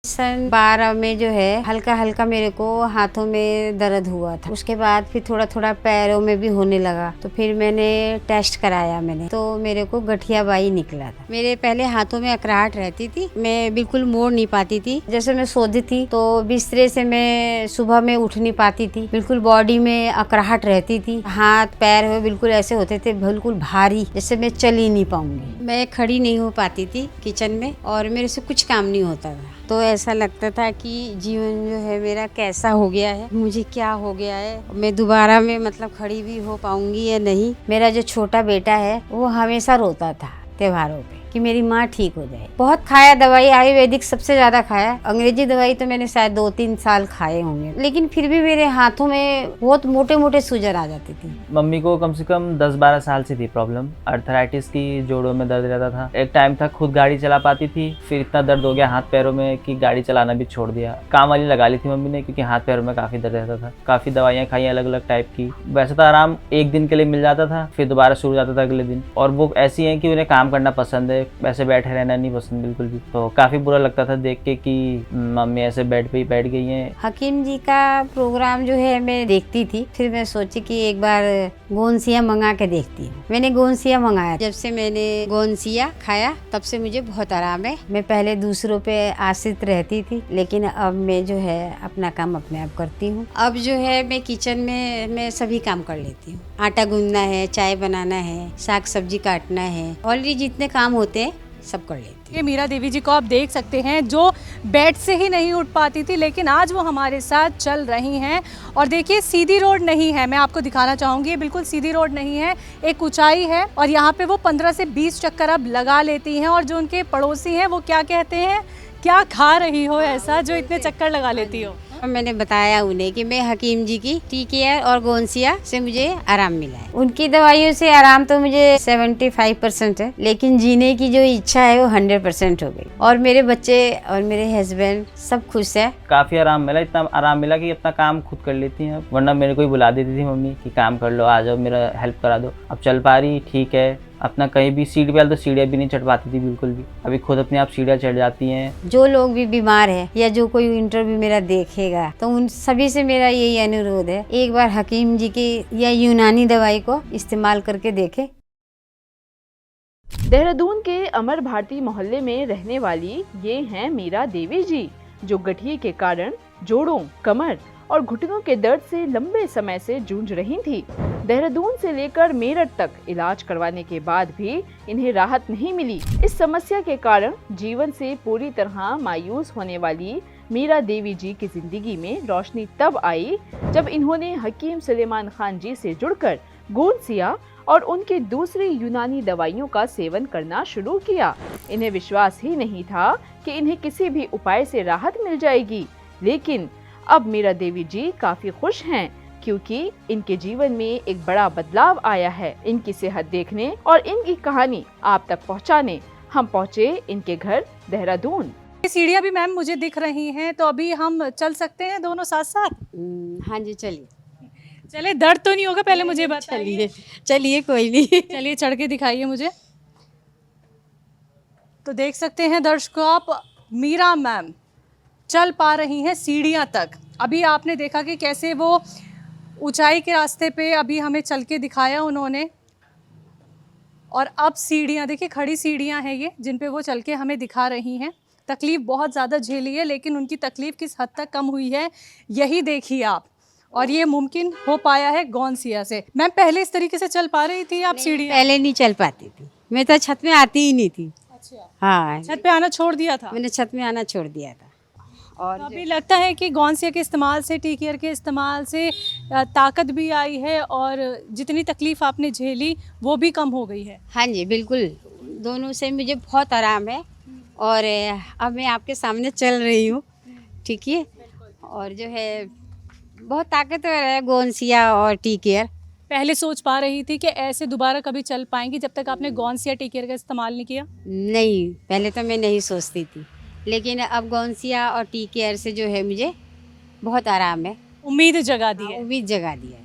सन 12 में जो है हल्का हल्का मेरे को हाथों में दर्द हुआ था। उसके बाद फिर थोड़ा थोड़ा पैरों में भी होने लगा, तो फिर मैंने टेस्ट कराया तो मेरे को गठियाबाई निकला था। मेरे पहले हाथों में अकड़ाहट रहती थी, मैं बिल्कुल मोड़ नहीं पाती थी। जैसे मैं सोती थी तो बिस्तरे से मैं सुबह में उठ नहीं पाती थी, बिल्कुल बॉडी में अकड़ाहट रहती थी। हाथ पैर में बिल्कुल ऐसे होते थे बिल्कुल भारी, जैसे मैं चल ही नहीं पाऊंगी। मैं खड़ी नहीं हो पाती थी किचन में और मेरे से कुछ काम नहीं होता था। तो ऐसा लगता था कि जीवन जो है मेरा कैसा हो गया है, मुझे क्या हो गया है, मैं दोबारा में मतलब खड़ी भी हो पाऊंगी या नहीं। मेरा जो छोटा बेटा है वो हमेशा रोता था त्योहारों पे कि मेरी माँ ठीक हो जाए। बहुत खाया दवाई, आयुर्वेदिक सबसे ज्यादा खाया। अंग्रेजी दवाई तो मैंने शायद 2-3 साल खाए होंगे, लेकिन फिर भी मेरे हाथों में बहुत मोटे मोटे सूजन आ जाती थी। मम्मी को कम से कम 10-12 साल से थी प्रॉब्लम, अर्थराइटिस की, जोड़ों में दर्द रहता था। एक टाइम तक खुद गाड़ी चला पाती थी, फिर इतना दर्द हो गया हाथ पैरों में कि गाड़ी चलाना भी छोड़ दिया। काम वाली लगा ली थी मम्मी ने, क्योंकि हाथ पैरों में काफी दर्द रहता था। काफी दवाइयाँ खाई अलग अलग टाइप की। वैसे तो आराम एक दिन के लिए मिल जाता था, फिर दोबारा शुरू हो जाता था अगले दिन। और वो ऐसी है कि उन्हें काम करना पसंद है, वैसे बैठे रहना नहीं पसंद बिल्कुल भी। तो काफी बुरा लगता था देख के कि मम्मी ऐसे बेड पे ही बैठ गई हैं। हकीम जी का प्रोग्राम जो है मैं देखती थी, फिर मैं सोची कि एक बार गोंसिया मंगा के देखती हूँ। मैंने गोंसिया मंगाया। जब से मैंने गोंसिया खाया तब से मुझे बहुत आराम है। मैं पहले दूसरों पे आश्रित रहती थी, लेकिन अब मैं जो है अपना काम अपने आप करती हूँ। अब जो है मैं किचन में मैं सभी काम कर लेती हूँ। आटा गूंदना है, चाय बनाना है, साग सब्जी काटना है, ऑलरेडी जितने काम होते हैं सब कर लेती हूँ। ये मीरा देवी जी को आप देख सकते हैं, जो बेड से ही नहीं उठ पाती थी, लेकिन आज वो हमारे साथ चल रही हैं। और देखिए सीधी रोड नहीं है, मैं आपको दिखाना चाहूँगी, ये बिल्कुल सीधी रोड नहीं है, एक ऊंचाई है। और यहाँ पे वो 15 से 20 चक्कर अब लगा लेती हैं। और जो उनके पड़ोसी हैं वो क्या कहते हैं, क्या खा रही हो ऐसा जो इतने चक्कर लगा लेती हो? मैंने बताया उन्हें कि मैं हकीम जी की टी केयर और गोंसिया से मुझे आराम मिला है। उनकी दवाइयों से आराम तो मुझे 75% है, लेकिन जीने की जो इच्छा है वो 100% हो गई। और मेरे बच्चे और मेरे हस्बैंड सब खुश है। काफी आराम मिला, इतना आराम मिला कि अपना काम खुद कर लेती हैं। वरना मेरे को ही बुला देती थी मम्मी कि काम कर लो, आ जाओ, मेरा हेल्प करा दो। अब चल पा रही, ठीक है। अपना कहीं भी सीढ़ी पे, तो सीढ़ियाँ भी नहीं चढ़ पाती थी बिल्कुल भी, अभी खुद अपने आप सीढ़ियाँ चढ़ जाती हैं। जो लोग भी बीमार है या जो कोई इंटरव्यू मेरा देखेगा तो उन सभी से मेरा यही अनुरोध है, एक बार हकीम जी की या यूनानी दवाई को इस्तेमाल करके देखे। देहरादून के अमर भारती मोहल्ले में रहने वाली ये हैं मीरा देवी जी, जो गठिए के कारण जोड़ों, कमर और घुटनों के दर्द से लंबे समय से जूझ रही थी। देहरादून से लेकर मेरठ तक इलाज करवाने के बाद भी इन्हें राहत नहीं मिली। इस समस्या के कारण जीवन से पूरी तरह मायूस होने वाली मीरा देवी जी की जिंदगी में रोशनी तब आई जब इन्होंने हकीम सुलेमान खान जी से जुड़कर गोंसिया और उनकी दूसरी यूनानी दवाइयों का सेवन करना शुरू किया। इन्हें विश्वास ही नहीं था कि इन्हें किसी भी उपाय से राहत मिल जाएगी, लेकिन अब मीरा देवी जी काफी खुश हैं, क्योंकि इनके जीवन में एक बड़ा बदलाव आया है। इनकी सेहत देखने और इनकी कहानी आप तक पहुंचाने हम पहुंचे इनके घर देहरादून। सीढ़ियाँ भी मैम मुझे दिख रही हैं, तो अभी हम चल सकते हैं दोनों साथ साथ? हाँ जी, चलिए। चले, दर्द तो नहीं होगा? पहले मुझे बताइए। चलिए कोई नहीं। चलिए चढ़ के दिखाइए मुझे। तो देख सकते हैं दर्शकों आप, मीरा मैम चल पा रही हैं सीढ़ियाँ तक। अभी आपने देखा कि कैसे वो ऊंचाई के रास्ते पे अभी हमें चल के दिखाया उन्होंने, और अब सीढ़ियाँ देखिए, खड़ी सीढ़ियाँ हैं ये, जिन पे वो चल के हमें दिखा रही हैं। तकलीफ़ बहुत ज़्यादा झेली है, लेकिन उनकी तकलीफ़ किस हद तक कम हुई है यही देखिए आप। और ये मुमकिन हो पाया है गोंसिया से। मैम पहले इस तरीके से चल पा रही थी आप सीढ़ियाँ? पहले नहीं चल पाती थी, मैं तो छत में आती ही नहीं थी। अच्छा, हाँ, छत पे आना छोड़ दिया था? मैंने छत में आना छोड़ दिया था। और तो अभी लगता है कि गोंसिया के इस्तेमाल से, टी केयर के इस्तेमाल से ताकत भी आई है, और जितनी तकलीफ़ आपने झेली वो भी कम हो गई है? हाँ जी बिल्कुल, दोनों से मुझे बहुत आराम है। और अब मैं आपके सामने चल रही हूँ, ठीक है। और जो है बहुत ताकतवर है गोंसिया और टी केयर। पहले सोच पा रही थी कि ऐसे दोबारा कभी चल पाएंगी जब तक आपने गोंसिया टी केयर का इस्तेमाल नहीं किया? नहीं, पहले तो मैं नहीं सोचती थी, लेकिन अब गोंसिया और टी केयर से जो है मुझे बहुत आराम है। उम्मीद जगा दी है। उम्मीद जगा दिया है।